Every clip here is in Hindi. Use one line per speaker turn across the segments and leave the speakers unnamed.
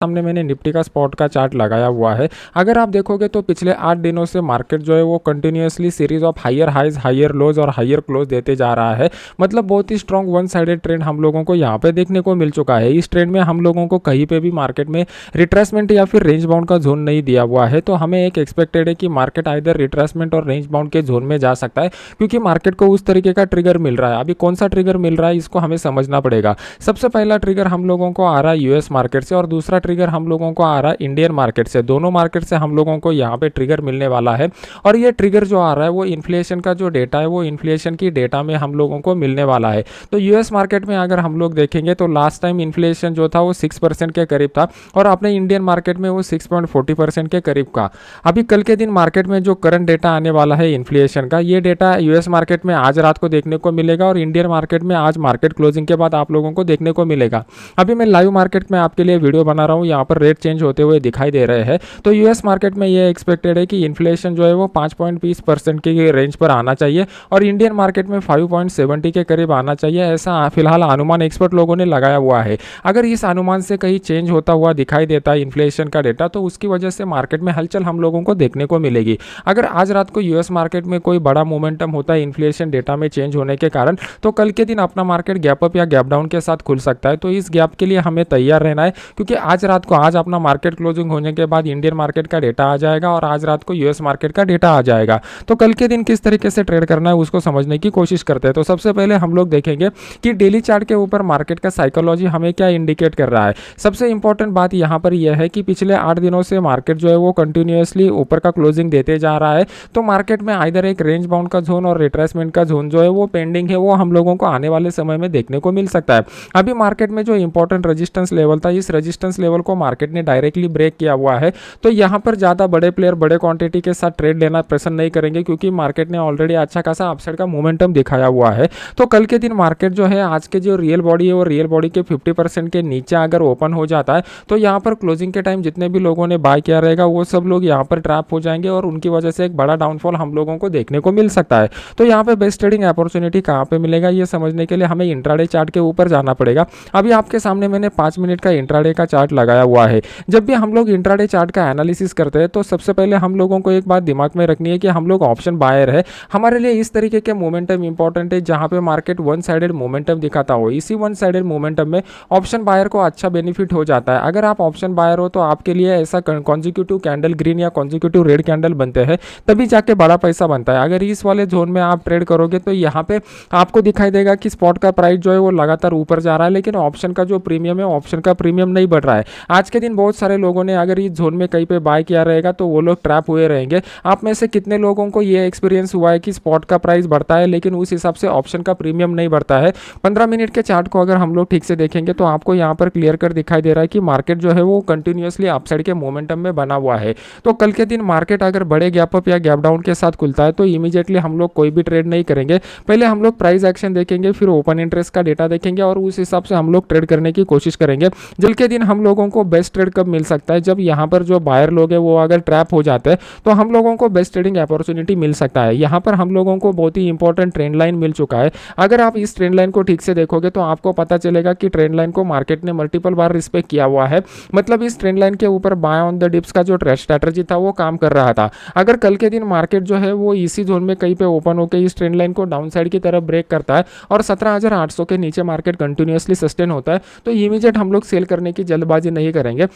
सामने मैंने निफ्टी का स्पॉट का चार्ट लगाया हुआ है। अगर आप देखोगे तो पिछले 8 दिनों से मार्केट जो है वो continuously series of higher highs, higher lows और हायर क्लोज देते जा रहा है। मतलब बहुत ही स्ट्रॉन्ग वन साइडेड ट्रेंड हम लोगों को यहाँ पे देखने को मिल चुका है। इस ट्रेंड में हम लोगों को कहीं पे भी मार्केट में रिट्रेसमेंट या फिर रेंज बाउंड का जोन नहीं दिया हुआ है, तो हमें एक एक्सपेक्टेड है कि मार्केट आइदर रिट्रेसमेंट और रेंज बाउंड के जोन में जा सकता है, क्योंकि मार्केट को उस तरीके का ट्रिगर मिल रहा है। अभी कौन सा ट्रिगर मिल रहा है इसको हमें समझना पड़ेगा। सबसे पहला ट्रिगर हम लोगों को आ रहा है यूएस मार्केट से और दूसरा ट्रिगर हम लोगों को आ रहा है इंडियन मार्केट से। दोनों मार्केट से हम लोगों को यहाँ पे ट्रिगर मिलने वाला है और ये ट्रिगर जो आ रहा है वो इन्फ्लेशन का जो डेटा है वो इन्फ्लेशन की डेटा में हम लोगों को मिलने वाला है। तो यूएस मार्केट में अगर हम लोग देखेंगे तो लास्ट टाइम इन्फ्लेशन जो था वो 6% के करीब था और अपने इंडियन मार्केट में वो 6.40% के करीब का। अभी कल के दिन मार्केट में जो करंट डेटा आने वाला है इन्फ्लेशन का, ये डेटा यूएस मार्केट में आज रात को देखने को मिलेगा और इंडियन मार्केट में आज मार्केट क्लोजिंग के बाद आप लोगों को देखने को मिलेगा। अभी मैं लाइव मार्केट में आपके लिए वीडियो बना रहा हूँ, यहाँ पर रेट चेंज होते हुए दिखाई दे रहे हैं। तो यूएस मार्केट में ये एक्सपेक्टेड है कि इन्फ्लेशन जो है वो 5.20% की रेंज पर आना चाहिए और इंडियन मार्केट में 5.70 के करीब आना चाहिए, ऐसा फिलहाल अनुमान एक्सपर्ट लोगों ने लगाया हुआ है। अगर इस अनुमान से कहीं चेंज होता हुआ दिखाई देता है इन्फ्लेशन का डेटा, तो उसकी वजह से मार्केट में हलचल हम लोगों को देखने को मिलेगी। अगर आज रात को यूएस मार्केट में कोई बड़ा मोमेंटम होता है इन्फ्लेशन डेटा में चेंज होने के कारण, तो कल के दिन अपना मार्केट गैप अप या गैप डाउन के साथ खुल सकता है। तो इस गैप के लिए हमें तैयार रहना है, क्योंकि आज रात को आज अपना मार्केट क्लोजिंग होने के बाद इंडियन मार्केट का डेटा आ जाएगा और आज रात को यूएस मार्केट का डेटा आ जाएगा। तो कल के दिन किस तरीके से ट्रेड करना है उसको समझने की कोशिश करते हैं। तो सबसे पहले हम लोग देखेंगे कि डेली चार्ट के ऊपर मार्केट का साइकोलॉजी हमें क्या इंडिकेट कर रहा है। सबसे इंपॉर्टेंट बात यहाँ पर यह है कि पिछले 8 दिनों से मार्केट जो है वो कंटिन्यूअसली ऊपर का क्लोजिंग देते जा रहा है। तो मार्केट में आइदर एक रेंज बाउंड का जोन और रिट्रेसमेंट का जोन जो है वो पेंडिंग है, वो हम लोगों को आने वाले समय में देखने को मिल सकता है। अभी मार्केट में जो इंपॉर्टेंट रेजिस्टेंस लेवल था, इस रेजिस्टेंस लेवल को मार्केट ने डायरेक्टली ब्रेक किया हुआ है। तो यहाँ पर ज़्यादा बड़े प्लेयर बड़े क्वांटिटी के साथ ट्रेड लेना पसंद नहीं करेंगे, क्योंकि मार्केट ने ऑलरेडी अच्छा खासा अपसाइड का मोमेंटम दिखाया हुआ है। तो कल के दिन मार्केट जो है आज के जो रियल बॉडी है वो रियल बॉडी के 50% के नीचे अगर ओपन हो जाता है, तो यहाँ पर क्लोजिंग के टाइम जितने भी लोगों ने बाय किया रहेगा वो सब लोग यहाँ पर ट्रैप हो जाएंगे और उनकी वजह से एक बड़ा डाउनफॉल हम लोगों को देखने को मिल सकता है। तो यहाँ पे बेस्ट ट्रेडिंग अपॉर्चुनिटी कहाँ पे मिलेगा ये समझने के लिए हमें इंट्राडे चार्ट के ऊपर जाना पड़ेगा। अभी आपके सामने मैंने 5 मिनट का इंट्राडे का चार्ट लगाया हुआ है। जब भी हम लोग इंट्राडे चार्ट का एनालिसिस करते हैं तो सबसे पहले हम लोगों को एक बात दिमाग में रखनी है कि हम लोग ऑप्शन बायर है। हमारे लिए इस तरीके के मोमेंटम इंपॉर्टेंट है जहां पे मार्केट वन साइडेड मोमेंटम दिखाता हो। इसी वन साइडेड मोमेंटम में ऑप्शन बायर को अच्छा बेनिफिट हो जाता है। अगर आप ऑप्शन बायर हो तो आपके लिए ऐसा कॉन्जिक्यूटिव कैंडल ग्रीन या कॉन्जिक्यूटिव रेड कैंडल बनते हैं, तभी जाके बड़ा पैसा बनता है। अगर इस वाले जोन में आप ट्रेड करोगे तो यहाँ पे आपको दिखाई देगा कि स्पॉट का प्राइस जो है वो लगातार ऊपर जा रहा है, लेकिन ऑप्शन का जो प्रीमियम है ऑप्शन का प्रीमियम नहीं बढ़ रहा है। आज के दिन बहुत सारे लोगों ने अगर इस जोन में कहीं पे बाय किया रहेगा तो वो लोग ट्रैप हुए रहेंगे। आप में से कितने लोगों को ये एक्सपीरियंस हुआ है कि स्पॉट का प्राइस बढ़ता है लेकिन उस हिसाब से ऑप्शन का प्रीमियम नहीं बढ़ता है। 15 मिनट के चार्ट को अगर हम लोग ठीक से देखेंगे तो आपको यहाँ पर क्लियर कर दिखाई दे रहा है कि मार्केट जो है वो कंटिन्यूअसली अपसाइड के मोमेंटम में बना हुआ है। तो कल के दिन मार्केट अगर बड़े गैप अप या गैप डाउन के साथ खुलता है तो इमीडिएटली हम लोग कोई भी ट्रेड नहीं करेंगे। पहले हम लोग प्राइस एक्शन देखेंगे, फिर ओपन इंटरेस्ट का डेटा देखेंगे और उस हिसाब से हम लोग ट्रेड करने की कोशिश करेंगे। कल के दिन हम लोगों को बेस्ट ट्रेड कब मिल सकता है, जब यहाँ पर जो बायर लोग हैं वो अगर ट्रैप हो जाते हैं तो हम लोगों को बेस्ट ट्रेडिंग अपॉर्चुनिटी मिल सकता है। यहाँ पर हम लोगों को बहुत ही इंपॉर्टेंट ट्रेंड लाइन मिल चुका है। अगर आप इस ट्रेंड लाइन को ठीक से देखोगे तो आपको पता चलेगा कि ट्रेंड लाइन को मार्केट ने मल्टीपल बार रिस्पेक्ट किया हुआ है। मतलब इस ट्रेंड लाइन के ऊपर बाय ऑन द डिप्स का जो ट्रेड स्ट्रैटेजी था वो काम कर रहा था। अगर कल के दिन मार्केट जो है वो इसी जोन में कहीं पे ओपन होकर इस ट्रेंड लाइन को डाउन साइड की तरफ ब्रेक करता है और 17,800 के नीचे मार्केट कंटिन्यूअसली सस्टेन होता है, तो इमीडिएट हम लोग सेल करने की जल्दबाजी नहीं करेंगे।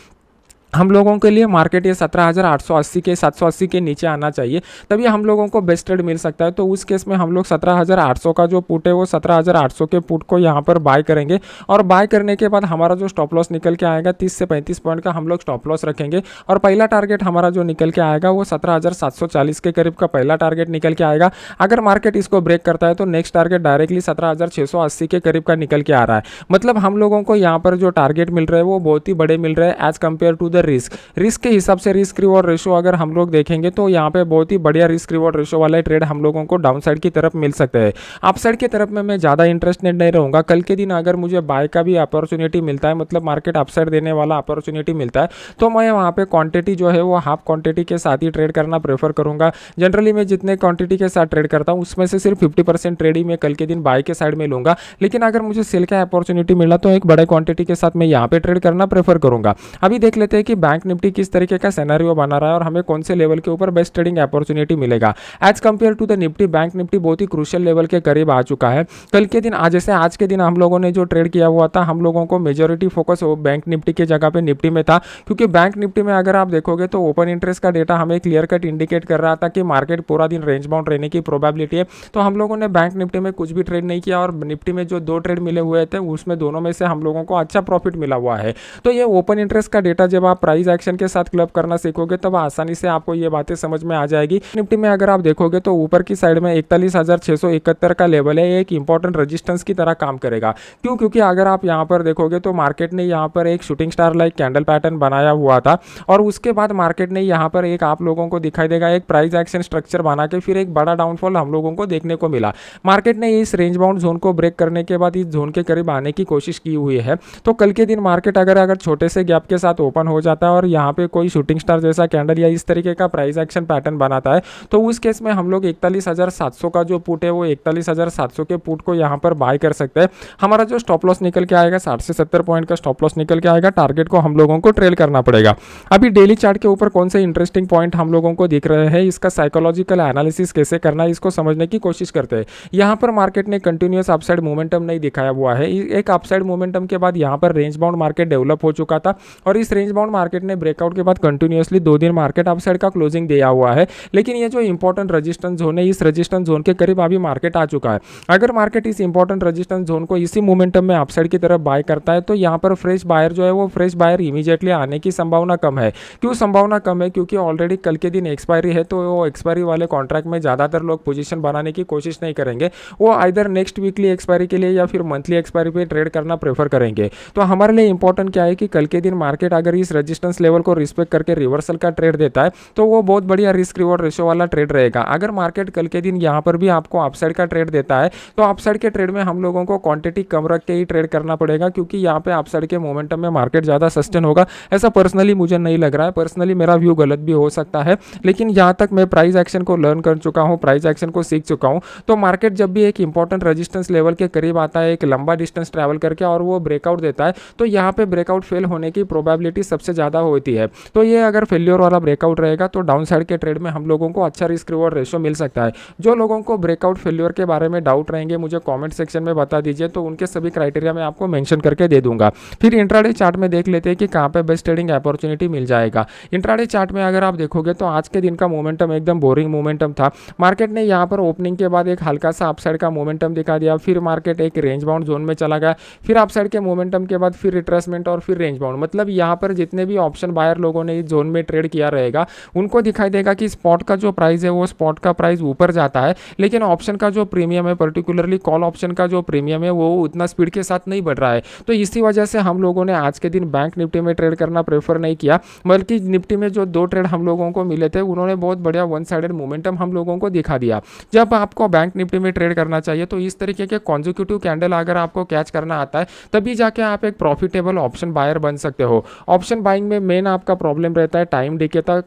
हम लोगों के लिए मार्केट ये 17,880 के 780 के नीचे आना चाहिए, तभी हम लोगों को बेस्ट ट्रेड मिल सकता है। तो उस केस में हम लोग 17,800 का जो पुट है वो 17,800 के पुट को यहाँ पर बाय करेंगे और बाय करने के बाद हमारा जो स्टॉप लॉस निकल के आएगा 30 से 35 पॉइंट का हम लोग स्टॉप लॉस रखेंगे और पहला टारगेट हमारा जो निकल के आएगा वो 17,740 के करीब का पहला टारगेट निकल के आएगा। अगर मार्केट इसको ब्रेक करता है तो नेक्स्ट टारगेट डायरेक्टली 17,680 के करीब का निकल के आ रहा है। मतलब हम लोगों को यहाँ पर जो टारगेट मिल रहा है वो बहुत ही बड़े मिल रहे हैं as compare to the risk. Risk के हिसाब से रिस्क रिवॉर्ड रेशो अगर हम लोग देखेंगे तो यहाँ पे बहुत ही बढ़िया रिस्क रिवॉर्ड रेशो वाला ट्रेड हम लोगों को डाउन साइड की तरफ मिल सकते हैं। अप साइड की तरफ में मैं ज़्यादा इंटरेस्टेड नहीं रहूँगा। कल के दिन अगर मुझे बाय का भी अपॉर्चुनिटी मिलता है, मतलब मार्केट अपसाइड देने वाला अपॉर्चुनिटी मिलता है, तो मैं वहाँ पे क्वांटिटी जो है वो हाफ क्वांटिटी के साथ ही ट्रेड करना प्रेफर करूँगा। जनरली मैं जितने क्वांटिटी के साथ ट्रेड करता हूँ उसमें से सिर्फ 50% ट्रेड ही मैं कल के दिन बाय के साइड में लूँगा। लेकिन अगर मुझे सेल का अपॉर्चुनिटी मिला तो एक बड़े क्वांटिटी के साथ मैं यहाँ पे ट्रेड करना प्रेफर करूँगा। अभी देख लेते हैं कि बैंक निफ्टी किस तरीके का सिनेरियो बना रहा है और हमें कौन से लेवल के ऊपर बेस्ट ट्रेडिंग अपॉर्चुनिटी मिलेगा। As compare to the Nifty, bank Nifty बहुत ही क्रूशियल लेवल के करीब आ चुका है। कल के दिन जैसे आज के दिन हम लोगों ने जो ट्रेड किया हुआ था, हम लोगों को मेजोरिटी फोकस बैंक निफ्टी के जगह पे निफ्टी में था, क्योंकि बैंक निफ्टी में अगर आप देखोगे तो ओपन इंटरेस्ट का डेटा हमें क्लियर कट इंडिकेट कर रहा था कि मार्केट पूरा दिन रेंज बाउंड रहने की प्रोबेबिलिटी है। तो हम लोगों ने बैंक निफ्टी में कुछ भी ट्रेड नहीं किया और निफ्टी में जो 2 ट्रेड मिले हुए थे उसमें दोनों में से हम लोगों को अच्छा प्रॉफिट मिला हुआ है। तो ये ओपन इंटरेस्ट का डेटा जब आप प्राइस एक्शन के साथ क्लब करना सीखोगे तब आसानी से आपको ये बातें समझ में आ जाएगी। निफ्टी में अगर आप देखोगे तो ऊपर की साइड में 41,671 का लेवल है, एक इंपॉर्टेंट रेजिस्टेंस की तरह काम करेगा। क्यों? क्योंकि अगर आप यहाँ पर देखोगे तो मार्केट ने यहाँ पर एक shooting star like candle pattern बनाया हुआ था और उसके बाद मार्केट ने यहाँ पर एक आप लोगों को दिखाई देगा एक प्राइस एक्शन स्ट्रक्चर बना के फिर एक बड़ा डाउनफॉल हम लोगों को देखने को मिला। मार्केट ने इस रेंज बाउंड जोन को ब्रेक करने के बाद इस जोन के करीब आने की कोशिश की हुई है। तो कल के दिन मार्केट अगर छोटे से गैप के साथ ओपन हो जाता है और यहाँ पे कोई शूटिंग स्टार जैसा कैंडल या इस तरीके का प्राइस एक्शन पैटर्न बनाता है तो उस केस में हम लोग 41,700 का जो पुट है वो 41,700 के पुट को यहाँ पर बाय कर सकते हैं। हमारा जो स्टॉप लॉस निकल के आएगा 60 से 70 पॉइंट का स्टॉप लॉस निकल के आएगा। टारगेट को हम लोगों को ट्रेल करना पड़ेगा। अभी डेली चार्ट के ऊपर कौन से इंटरेस्टिंग पॉइंट हम लोगों को दिख रहे हैं, इसका साइकोलॉजिकल एनालिसिस कैसे करना है इसको समझने की कोशिश करते हैं। यहाँ पर मार्केट ने कंटिन्यूअस अपसाइड मोमेंटम नहीं दिखाया हुआ है। एक अपसाइड मोमेंटम के बाद यहाँ पर रेंज बाउंड मार्केट डेवलप हो चुका था और इस रेंज बाउंड मार्केट ने ब्रेकआउट के बाद कंटिन्यूअसली 2 दिन मार्केट अपसाइड का क्लोजिंग दिया हुआ है। लेकिन ये जो इंपॉर्टेंट रेजिस्टेंस जोन है, इस रेजिस्टेंस जोन के करीब अभी मार्केट आ चुका है। अगर मार्केट इस इंपॉर्टेंट रेजिस्टेंस जोन को इसी मोमेंटम में अपसाइड की तरफ बाय करता है तो यहाँ पर फ्रेश बायर जो है वो फ्रेश बायर इमीडिएटली आने की संभावना कम है। क्यों संभावना कम है? क्योंकि ऑलरेडी कल के दिन एक्सपायरी है, तो वो एक्सपायरी वाले कॉन्ट्रैक्ट में ज़्यादातर लोग पोजीशन बनाने की कोशिश नहीं करेंगे। वो आइदर नेक्स्ट वीकली एक्सपायरी के लिए या फिर मंथली एक्सपायरी पे ट्रेड करना प्रेफर करेंगे। तो हमारे लिए इंपॉर्टेंट क्या है कि कल के दिन मार्केट अगर इस रेजिस्टेंस लेवल को रिस्पेक्ट करके रिवर्सल का ट्रेड देता है तो वो बहुत बढ़िया रिस्क रिवॉर्ड रेशो वाला ट्रेड रहेगा। अगर मार्केट कल के दिन यहाँ पर भी आपको अपसाइड का ट्रेड देता है तो अपसाइड के ट्रेड में हम लोगों को क्वांटिटी कम रख के ही ट्रेड करना पड़ेगा, क्योंकि यहाँ पे अपसाइड के मोमेंटम में मार्केट ज़्यादा सस्टेन होगा। ऐसा पर्सनली मुझे नहीं लग रहा है। पर्सनली मेरा व्यू गलत भी हो सकता है, लेकिन यहाँ तक मैं प्राइस एक्शन को लर्न कर चुका हूँ, प्राइस एक्शन को सीख चुका हूँ। तो मार्केट जब भी एक इंपॉर्टेंट रेजिस्टेंस लेवल के करीब आता है, एक लंबा डिस्टेंस ट्रैवल करके और वो ब्रेकआउट देता है, तो यहाँ पे ब्रेकआउट फेल होने की प्रोबेबिलिटी सबसे ज़्यादा होती है। तो ये अगर फेल्योर वाला ब्रेकआउट रहेगा तो डाउन साइड के ट्रेड में हम लोगों को अच्छा रिस्क रिवॉर्ड रेशो मिल सकता है। जो लोगों को ब्रेकआउट फेल्योर के बारे में डाउट रहेंगे मुझे कमेंट सेक्शन में बता दीजिए, तो उनके सभी क्राइटेरिया मैं आपको मेंशन करके दे दूंगा। फिर इंट्राडे चार्ट में देख लेते हैं कि कहाँ पे बेस्ट ट्रेडिंग अपॉर्चुनिटी मिल जाएगा। इंट्राडे चार्ट में अगर आप देखोगे तो आज के दिन का मोमेंटम एकदम बोरिंग मोमेंटम था। मार्केट ने यहाँ पर ओपनिंग के बाद एक हल्का सा अपसाइड का मोमेंटम दिखा दिया, फिर मार्केट एक रेंज बाउंड जोन में चला गया, फिर अपसाइड के मोमेंटम के बाद फिर रिट्रेसमेंट और फिर रेंज बाउंड। मतलब यहाँ पर जितने भी ऑप्शन बायर लोगों ने इस जोन में ट्रेड किया रहेगा उनको दिखाई देगा कि स्पॉट का जो प्राइस है वो स्पॉट का प्राइस ऊपर जाता है, लेकिन ऑप्शन का जो प्रीमियम है, पर्टिकुलरली कॉल ऑप्शन का जो प्रीमियम है वो उतना स्पीड के साथ नहीं बढ़ रहा है। तो इसी वजह से हम लोगों ने आज के दिन बैंक निफ्टी में ट्रेड करना प्रेफर नहीं किया, बल्कि निफ्टी में जो 2 ट्रेड हम लोगों को मिले थे उन्होंने बहुत बढ़िया वन साइडेड मोमेंटम हम लोगों को दिखा दिया। जब आपको बैंक निफ्टी में ट्रेड करना चाहिए तो इस तरीके के कॉन्जिक्यूटिव कैंडल अगर आपको कैच करना आता है तभी जाके आप एक प्रॉफिटेबल ऑप्शन बायर बन सकते हो। ऑप्शन बाइंग में मेन आपका प्रॉब्लम रहता है टाइम डिके का।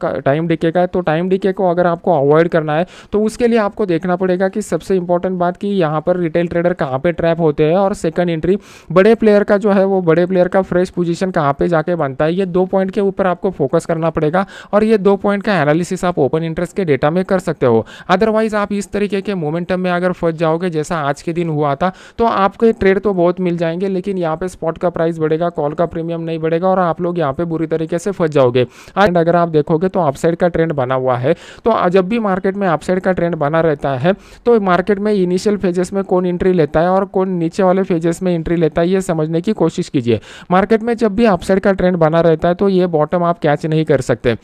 तो टाइम डिके को अगर आपको अवॉइड करना है तो उसके लिए आपको देखना पड़ेगा कि सबसे इंपॉर्टेंट बात कि यहाँ पर रिटेल ट्रेडर कहाँ पे ट्रैप होते हैं और सेकंड एंट्री बड़े प्लेयर का जो है वो बड़े प्लेयर का फ्रेश पोजीशन कहाँ पे जाके बनता है। ये 2 पॉइंट के ऊपर आपको फोकस करना पड़ेगा और ये 2 पॉइंट का एनालिसिस आप ओपन इंटरेस्ट के डेटा में कर सकते हो। अदरवाइज आप इस तरीके के मोमेंटम में अगर फंस जाओगे जैसा आज के दिन हुआ था तो आपके ट्रेड तो बहुत मिल जाएंगे, लेकिन यहाँ पे स्पॉट का प्राइस बढ़ेगा, कॉल का प्रीमियम नहीं बढ़ेगा और आप लोग यहाँ पे बुरी तरीके से फंस जाओगे। एंड अगर आप देखोगे तो अपसाइड का ट्रेंड बना हुआ है, तो जब भी मार्केट में अपसाइड का ट्रेंड बना रहता है तो मार्केट में इनिशियल फेजेस में कौन एंट्री लेता है और कौन नीचे वाले फेजेस में एंट्री लेता है ये समझने की कोशिश कीजिए। मार्केट में जब भी अपसाइड का ट्रेंड बना रहता है तो ये बॉटम आप कैच नहीं कर सकते।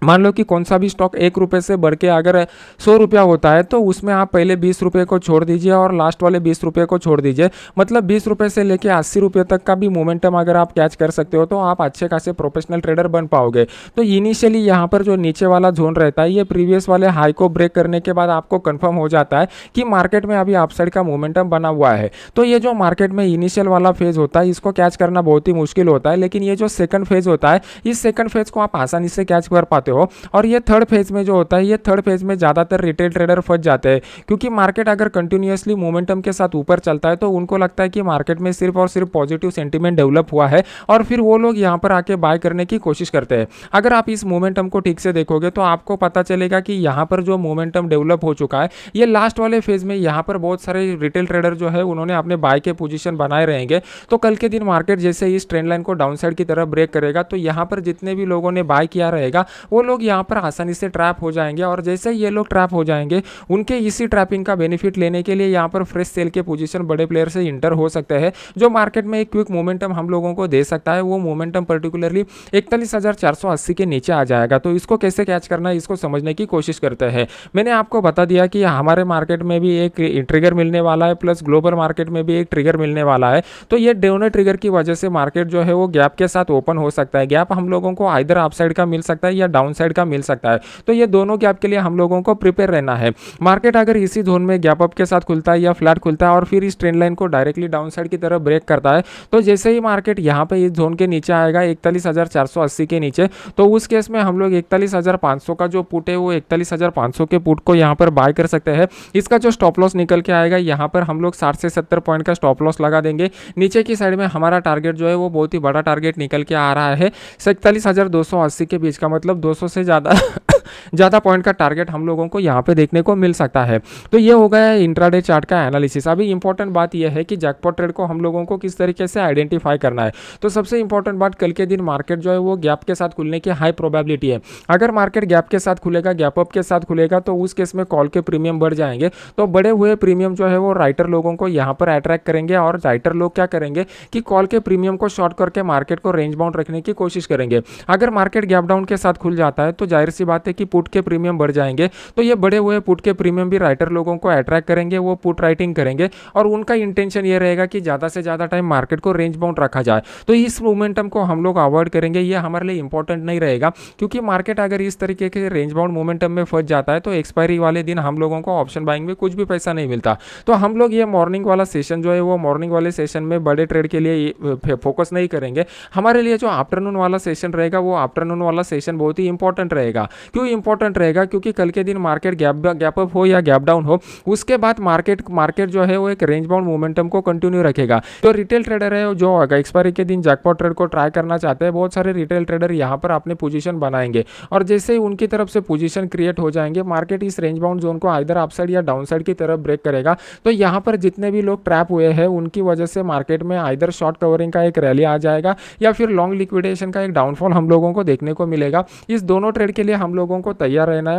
मान लो कि कौन सा भी स्टॉक 1 रुपये से बढ़ के अगर 100 रुपया होता है तो उसमें आप पहले 20 रुपये को छोड़ दीजिए और लास्ट वाले 20 रुपये को छोड़ दीजिए। मतलब 20 रुपये से लेके 80 रुपये तक का भी मोमेंटम अगर आप कैच कर सकते हो तो आप अच्छे खासे प्रोफेशनल ट्रेडर बन पाओगे। तो इनिशियली यहाँ पर जो नीचे वाला जोन रहता है ये प्रीवियस वाले हाई को ब्रेक करने के बाद आपको कन्फर्म हो जाता है कि मार्केट में अभी अपसाइड का मोमेंटम बना हुआ है। तो ये जो मार्केट में इनिशियल वाला फेज होता है इसको कैच करना बहुत ही मुश्किल होता है, लेकिन ये जो सेकंड फेज होता है इस सेकंड फेज को आप आसानी से कैच कर पाते हो। और ये थर्ड फेज में जो होता है ये थर्ड फेज में ज़्यादातर रिटेल ट्रेडर फंस जाते हैं, क्योंकि मार्केट अगर कंटिन्यूअसली मोमेंटम के साथ ऊपर चलता है तो उनको लगता है कि मार्केट में सिर्फ और सिर्फ पॉजिटिव सेंटीमेंट डेवलप हुआ है और फिर वो लोग यहाँ पर आके बाय करने की कोशिश करते हैं। अगर आप इस मोमेंटम को ठीक से देखोगे तो आपको पता चलेगा कि यहाँ पर जो मोमेंटम डेवलप हो चुका है ये लास्ट वाले फेज में यहाँ पर बहुत सारे रिटेल ट्रेडर जो है उन्होंने अपने बाय के पोजीशन बनाए रहेंगे। तो कल के दिन मार्केट जैसे इस ट्रेंड लाइन को डाउन साइड की तरफ ब्रेक करेगा तो यहाँ पर जितने भी लोगों ने बाय किया रहेगा वो लोग यहाँ पर आसानी से ट्रैप हो जाएंगे, और जैसे ये लोग ट्रैप हो जाएंगे उनके इसी ट्रैपिंग का बेनिफिट लेने के लिए यहाँ पर फ्रेश सेल के पोजीशन बड़े प्लेयर से इंटर हो सकते हैं, जो मार्केट में एक क्विक मोमेंटम हम लोगों को दे सकता है। वो मोमेंटम पर्टिकुलरली 41,480 के नीचे आ जाएगा। तो इसको कैसे कैच करना है इसको समझने की कोशिश करते हैं। मैंने आपको बता दिया कि हमारे मार्केट में भी एक ट्रिगर मिलने वाला है, प्लस ग्लोबल मार्केट में भी एक ट्रिगर मिलने वाला है। तो ये दोनों ट्रिगर की वजह से मार्केट जो है वो गैप के साथ ओपन हो सकता है। गैप हम लोगों को आइदर अपसाइड का मिल सकता है या डाउन साइड का मिल सकता है। तो ये दोनों गैप के लिए हम लोगों को प्रिपेयर रहना है। मार्केट अगर इसी जोन में गैप अप के साथ खुलता है या फ्लैट खुलता है और फिर इस ट्रेंड लाइन को डायरेक्टली डाउन साइड की तरफ ब्रेक करता है, तो जैसे ही मार्केट यहाँ पे इस जोन के नीचे आएगा 41,480 के नीचे, तो उस केस में हम लोग 41,500 का जो पुट है वो 41,500 के पुट को यहाँ पर बाय कर सकते हैं। इसका जो स्टॉप लॉस निकल के आएगा यहाँ पर हम लोग 60 से 70 पॉइंट का स्टॉप लॉस लगा देंगे। नीचे की साइड में हमारा टारगेट जो है वो बहुत ही बड़ा टारगेट निकल के आ रहा है 41,280 के बीच का, मतलब 200 से ज़्यादा पॉइंट का टारगेट हम लोगों को यहाँ पे देखने को मिल सकता है। तो ये हो गया इंट्राडे चार्ट का एनालिसिस। अभी इंपॉर्टेंट बात यह है कि जैकपॉट ट्रेड को हम लोगों को किस तरीके से आइडेंटिफाई करना है। तो सबसे इंपॉर्टेंट बात, कल के दिन मार्केट जो है वो गैप के साथ खुलने की हाई प्रोबेबिलिटी है। अगर मार्केट गैप के साथ खुलेगा, गैप अप के साथ खुलेगा, तो उस केस में कॉल के प्रीमियम बढ़ जाएंगे। तो बढ़े हुए प्रीमियम जो है वो राइटर लोगों को यहाँ पर अट्रैक्ट करेंगे, और राइटर लोग क्या करेंगे कि कॉल के प्रीमियम को शॉर्ट करके मार्केट को रेंज बाउंड रखने की कोशिश करेंगे। अगर मार्केट गैप डाउन के साथ खुल जाता है तो जाहिर सी बात है कि पुट के प्रीमियम बढ़ जाएंगे। तो ये बढ़े हुए पुट के प्रीमियम भी राइटर लोगों को अट्रैक्ट करेंगे, वो पुट राइटिंग करेंगे और उनका इंटेंशन ये रहेगा कि ज़्यादा से ज़्यादा टाइम मार्केट को रेंज बाउंड रखा जाए। तो इस मोमेंटम को हम लोग अवॉइड करेंगे, ये हमारे लिए इंपॉर्टेंट नहीं रहेगा, क्योंकि मार्केट अगर इस तरीके के रेंज बाउंड मोमेंटम में फंस जाता है तो एक्सपायरी वाले दिन हम लोगों को ऑप्शन बाइंग में कुछ भी पैसा नहीं मिलता। तो हम लोग ये मॉर्निंग वाला सेशन जो है वो मॉर्निंग वाले सेशन में बड़े ट्रेड के लिए फोकस नहीं करेंगे। हमारे लिए जो आफ्टरनून वाला सेशन रहेगा वो आफ्टरनून वाला सेशन बहुत ही इंपॉर्टेंट रहेगा। क्यों इंपॉर्टेंट रहेगा? क्योंकि कल के दिन मार्केट गैप अप हो या गैप डाउन हो, उसके बाद मार्केट जो है वो एक रेंज बाउंड मोमेंटम को कंटिन्यू रखेगा। तो रिटेल ट्रेडर है जो एक्सपायरी के दिन जैकपॉट ट्रेड को ट्राई करना चाहते हैं, बहुत सारे रिटेल ट्रेडर यहाँ पर अपने पोजीशन बनाएंगे, और जैसे ही उनकी तरफ से पोजीशन क्रिएट हो जाएंगे, मार्केट इस रेंज बाउंड जोन को आइदर अपसाइड या डाउन साइड की तरफ ब्रेक करेगा। तो यहाँ पर जितने भी लोग ट्रैप हुए हैं उनकी वजह से मार्केट में आइदर शॉर्ट कवरिंग का एक रैली आ जाएगा या फिर लॉन्ग लिक्विडेशन का एक डाउनफॉल हम लोगों को देखने को मिलेगा। इस दोनों ट्रेड के लिए हम लोगों को तैयार रहना है।